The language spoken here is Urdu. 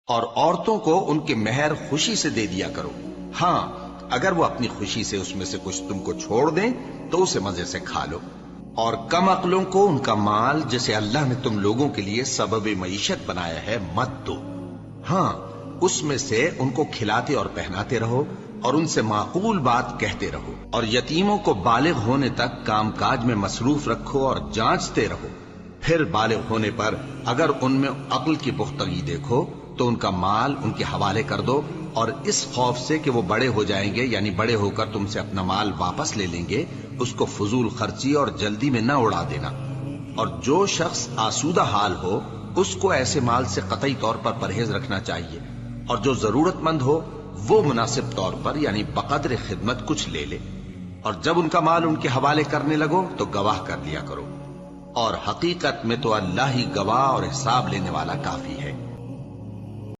اور عورتوں کو ان کے مہر خوشی سے دے دیا کرو، ہاں اگر وہ اپنی خوشی سے اس میں سے کچھ تم کو چھوڑ دیں تو اسے مزے سے کھا لو۔ اور کم عقلوں کو ان کا مال جسے اللہ نے تم لوگوں کے لیے سبب معیشت بنایا ہے مت دو، ہاں اس میں سے ان کو کھلاتے اور پہناتے رہو اور ان سے معقول بات کہتے رہو، اور یتیموں کو بالغ ہونے تک کام کاج میں مصروف رکھو اور جانچتے رہو، پھر بالغ ہونے پر اگر ان میں عقل کی پختگی دیکھو تو ان کا مال ان کے حوالے کر دو، اور اس خوف سے کہ وہ بڑے ہو جائیں گے یعنی بڑے ہو کر تم سے اپنا مال واپس لے لیں گے، اس کو فضول خرچی اور جلدی میں نہ اڑا دینا۔ اور جو شخص آسودہ حال ہو اس کو ایسے مال سے قطعی طور پر پرہیز رکھنا چاہیے، اور جو ضرورت مند ہو وہ مناسب طور پر یعنی بقدر خدمت کچھ لے لے، اور جب ان کا مال ان کے حوالے کرنے لگو تو گواہ کر لیا کرو، اور حقیقت میں تو اللہ ہی گواہ اور حساب لینے والا کافی ہے۔